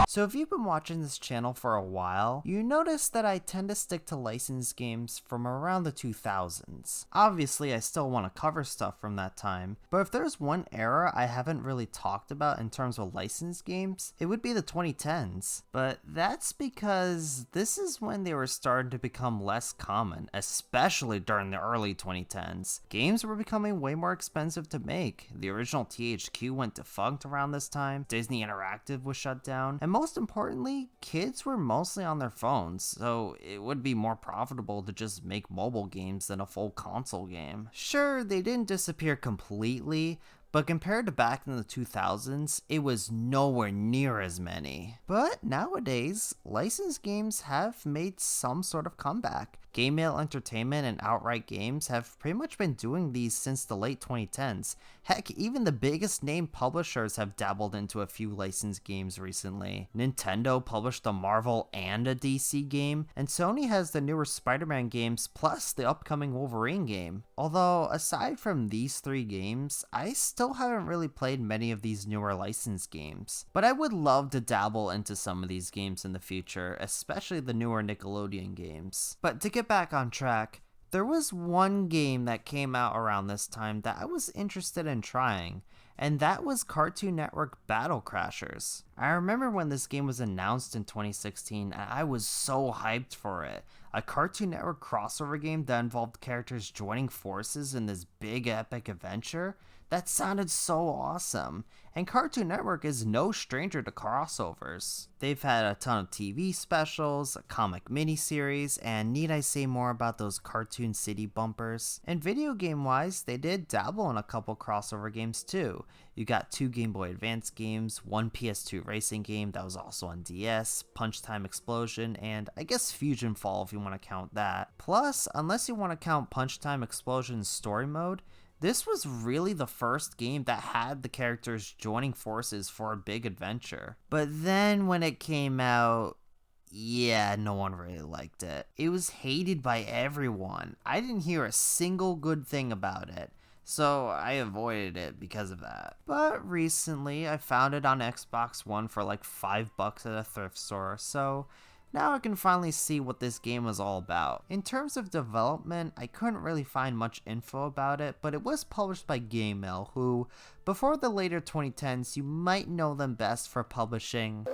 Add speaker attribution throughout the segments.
Speaker 1: So if you've been watching this channel for a while, you notice that I tend to stick to licensed games from around the 2000s. Obviously, I still want to cover stuff from that time, but if there's one era I haven't really talked about in terms of licensed games, it would be the 2010s. But that's because this is when they were starting to become less common, especially during the early 2010s. Games were becoming way more expensive to make. The original THQ went defunct around this time, Disney Interactive was shut down, and most importantly, kids were mostly on their phones, so it would be more profitable to just make mobile games than a full console game. Sure, they didn't disappear completely, but compared to back in the 2000s, it was nowhere near as many. But nowadays, licensed games have made some sort of comeback. Game Mail Entertainment and Outright Games have pretty much been doing these since the late 2010s. Heck, even the biggest name publishers have dabbled into a few licensed games recently. Nintendo published a Marvel and a DC game, and Sony has the newer Spider-Man games plus the upcoming Wolverine game. Although, aside from these three games, I still haven't really played many of these newer licensed games. But I would love to dabble into some of these games in the future, especially the newer Nickelodeon games. But to get back on track, there was one game that came out around this time that I was interested in trying, and that was Cartoon Network Battle Crashers. I remember when this game was announced in 2016, and I was so hyped for it. A Cartoon Network crossover game that involved characters joining forces in this big epic adventure? That sounded so awesome. And Cartoon Network is no stranger to crossovers. They've had a ton of TV specials, a comic miniseries, and need I say more about those Cartoon City bumpers? And video game wise, they did dabble in a couple crossover games too. You got 2 Game Boy Advance games, 1 PS2 racing game that was also on DS, Punch Time Explosion, and I guess Fusion Fall if you want to count that. Plus, unless you want to count Punch Time Explosion's story mode, this was really the first game that had the characters joining forces for a big adventure. But then when it came out, yeah, no one really liked it. It was hated by everyone. I didn't hear a single good thing about it, so I avoided it because of that. But recently, I found it on Xbox One for like $5 at a thrift store, so now I can finally see what this game was all about. In terms of development, I couldn't really find much info about it, but it was published by Game Mail, who, before the later 2010s, you might know them best for publishing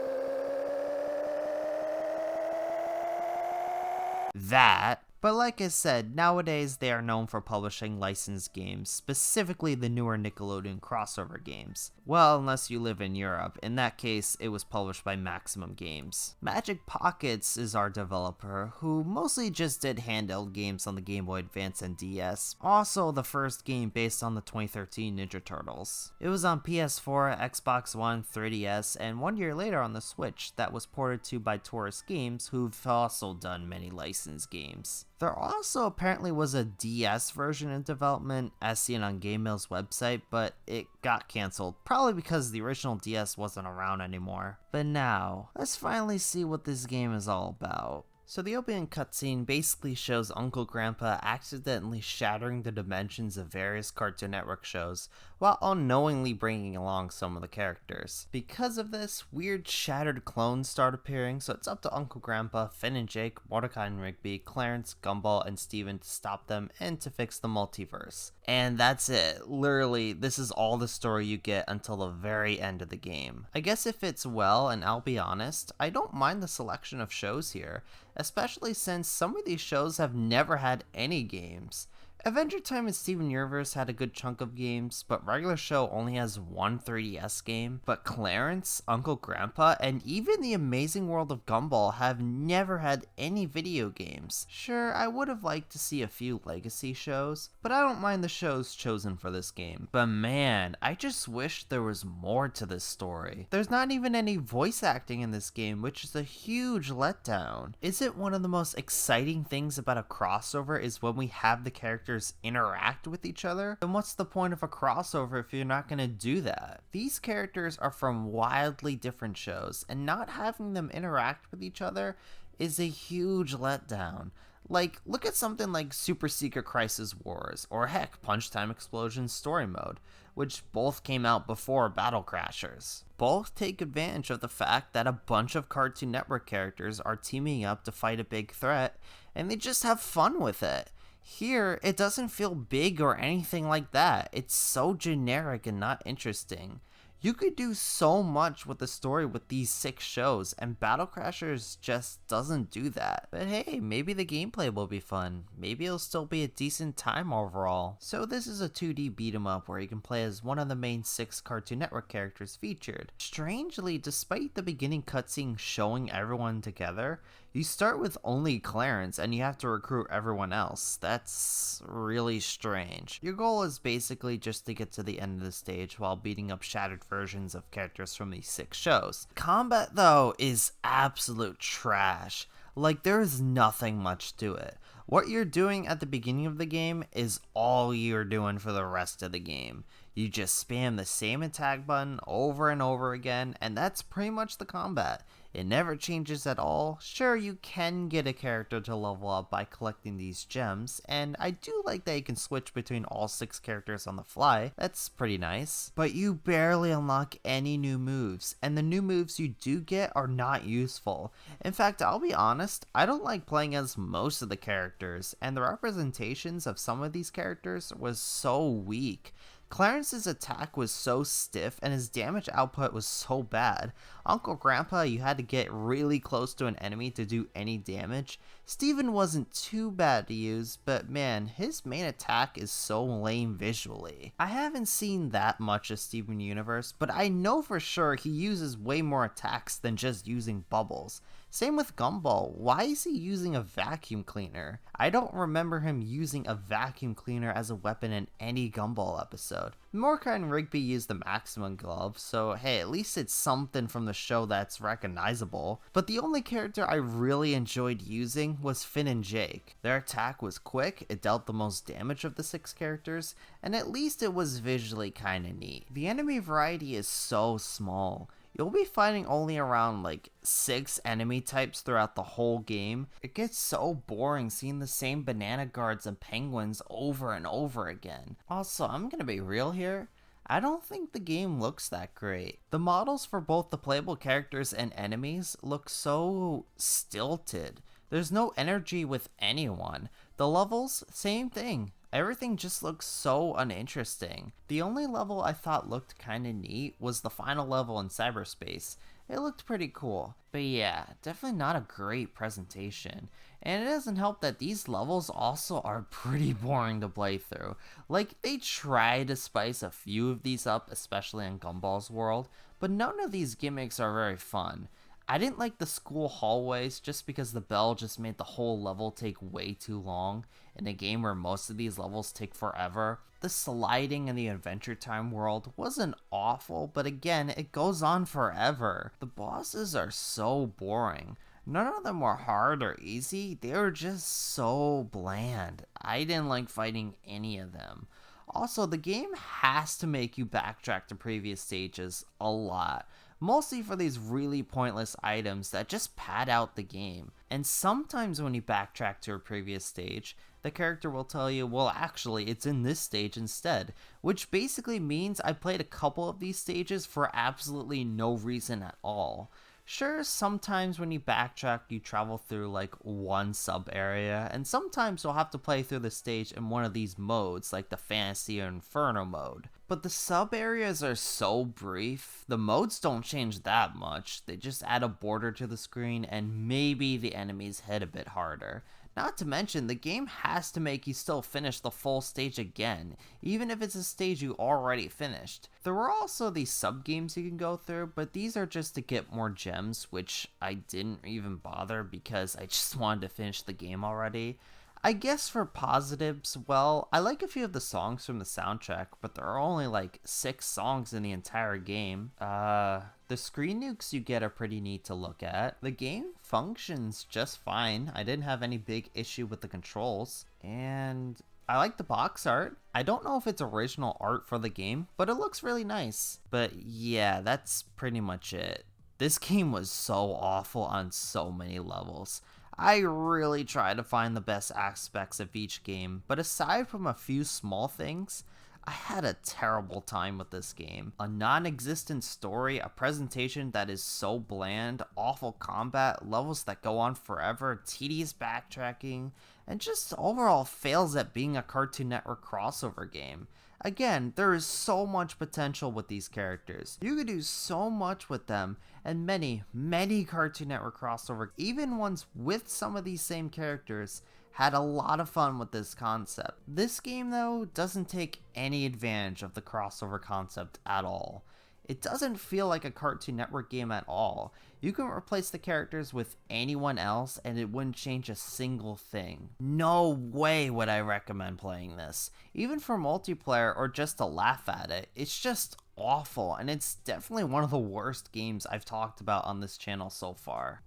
Speaker 1: that. But like I said, nowadays they are known for publishing licensed games, specifically the newer Nickelodeon crossover games. Well, unless you live in Europe. In that case, it was published by Maximum Games. Magic Pockets is our developer, who mostly just did handheld games on the Game Boy Advance and DS. Also the first game based on the 2013 Ninja Turtles. It was on PS4, Xbox One, 3DS, and 1 year later on the Switch that was ported to by Taurus Games, who've also done many licensed games. There also apparently was a DS version in development, as seen on Game Mail's website, but it got cancelled, probably because the original DS wasn't around anymore. But now, let's finally see what this game is all about. So the opening cutscene basically shows Uncle Grandpa accidentally shattering the dimensions of various Cartoon Network shows, while unknowingly bringing along some of the characters. Because of this, weird shattered clones start appearing, so it's up to Uncle Grandpa, Finn and Jake, Mordecai and Rigby, Clarence, Gumball, and Steven to stop them and to fix the multiverse. And that's it. Literally, this is all the story you get until the very end of the game. I guess it fits well, and I'll be honest, I don't mind the selection of shows here, especially since some of these shows have never had any games. Adventure Time and Steven Universe had a good chunk of games, but Regular Show only has one 3DS game. But Clarence, Uncle Grandpa, and even The Amazing World of Gumball have never had any video games. Sure, I would have liked to see a few legacy shows, but I don't mind the shows chosen for this game. But man, I just wish there was more to this story. There's not even any voice acting in this game, which is a huge letdown. Is it one of the most exciting things about a crossover is when we have the characters interact with each other? Then what's the point of a crossover if you're not going to do that? These characters are from wildly different shows, and not having them interact with each other is a huge letdown. Like, look at something like Super Secret Crisis Wars, or heck, Punch Time Explosion story mode. which both came out before Battle Crashers. Both take advantage of the fact that a bunch of Cartoon Network characters are teaming up to fight a big threat, and they just have fun with it. Here, it doesn't feel big or anything like that. It's so generic and not interesting. You could do so much with the story with these 6 shows, and Battle Crashers just doesn't do that. But hey, maybe the gameplay will be fun. Maybe it'll still be a decent time overall. So this is a 2D beat 'em up where you can play as one of the main 6 Cartoon Network characters featured. Strangely, despite the beginning cutscene showing everyone together, you start with only Clarence and you have to recruit everyone else. That's really strange. Your goal is basically just to get to the end of the stage while beating up shattered versions of characters from these 6 shows. Combat though is absolute trash. Like, there is nothing much to it. What you're doing at the beginning of the game is all you're doing for the rest of the game. You just spam the same attack button over and over again, and that's pretty much the combat. It never changes at all. Sure, you can get a character to level up by collecting these gems, and I do like that you can switch between all 6 characters on the fly. That's pretty nice. But you barely unlock any new moves, and the new moves you do get are not useful. In fact, I'll be honest, I don't like playing as most of the characters, and the representations of some of these characters was so weak. Clarence's attack was so stiff and his damage output was so bad. Uncle Grandpa, you had to get really close to an enemy to do any damage. Steven wasn't too bad to use, but man, his main attack is so lame visually. I haven't seen that much of Steven Universe, but I know for sure he uses way more attacks than just using bubbles. Same with Gumball. Why is he using a vacuum cleaner? I don't remember him using a vacuum cleaner as a weapon in any Gumball episode. Morkai and Rigby use the maximum glove, so hey, at least it's something from the show that's recognizable. But the only character I really enjoyed using was Finn and Jake. Their attack was quick, it dealt the most damage of the 6 characters, and at least it was visually kinda neat. The enemy variety is so small. You'll be fighting only around like 6 enemy types throughout the whole game. It gets so boring seeing the same banana guards and penguins over and over again. Also, I'm gonna be real here. I don't think the game looks that great. The models for both the playable characters and enemies look so stilted. There's no energy with anyone. The levels, same thing. Everything just looks so uninteresting. The only level I thought looked kinda neat was the final level in cyberspace. It looked pretty cool. But yeah, definitely not a great presentation. And it doesn't help that these levels also are pretty boring to play through. Like, they try to spice a few of these up, especially in Gumball's world, but none of these gimmicks are very fun. I didn't like the school hallways just because the bell just made the whole level take way too long in a game where most of these levels take forever. The sliding in the Adventure Time world wasn't awful, but again, it goes on forever. The bosses are so boring. None of them were hard or easy, they were just so bland. I didn't like fighting any of them. Also, the game has to make you backtrack to previous stages a lot. Mostly for these really pointless items that just pad out the game. And sometimes when you backtrack to a previous stage, the character will tell you, well actually it's in this stage instead, which basically means I played a couple of these stages for absolutely no reason at all. Sure, sometimes when you backtrack you travel through like one sub area, and sometimes you'll have to play through the stage in one of these modes like the Fantasy or Inferno mode. But the sub areas are so brief, the modes don't change that much, they just add a border to the screen and maybe the enemies hit a bit harder. Not to mention, the game has to make you still finish the full stage again, even if it's a stage you already finished. There were also these sub-games you can go through, but these are just to get more gems, which I didn't even bother because I just wanted to finish the game already. I guess for positives, well, I like a few of the songs from the soundtrack, but there are only like 6 songs in the entire game. The screen nukes you get are pretty neat to look at. The game functions just fine. I didn't have any big issue with the controls. And I like the box art. I don't know if it's original art for the game, but it looks really nice. But yeah, that's pretty much it. This game was so awful on so many levels. I really try to find the best aspects of each game, but aside from a few small things, I had a terrible time with this game. A non-existent story, a presentation that is so bland, awful combat, levels that go on forever, tedious backtracking, and just overall fails at being a Cartoon Network crossover game. Again, there is so much potential with these characters. You could do so much with them, and many Cartoon Network crossover, even ones with some of these same characters, had a lot of fun with this concept. This game, though, doesn't take any advantage of the crossover concept at all. It doesn't feel like a Cartoon Network game at all. You can replace the characters with anyone else and it wouldn't change a single thing. No way would I recommend playing this. Even for multiplayer or just to laugh at it, it's just awful, and it's definitely one of the worst games I've talked about on this channel so far.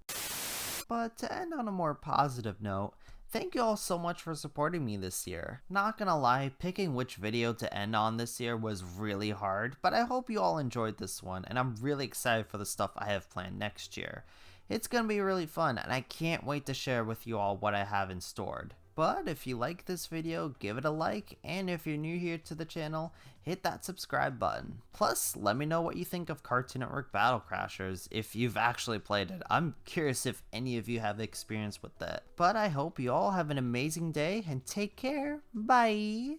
Speaker 1: But to end on a more positive note, thank you all so much for supporting me this year. Not gonna lie, picking which video to end on this year was really hard, but I hope you all enjoyed this one, and I'm really excited for the stuff I have planned next year. It's gonna be really fun, and I can't wait to share with you all what I have in store. But if you like this video, give it a like, and if you're new here to the channel, hit that subscribe button. Plus, let me know what you think of Cartoon Network Battle Crashers if you've actually played it. I'm curious if any of you have experience with that. But I hope you all have an amazing day, and take care. Bye!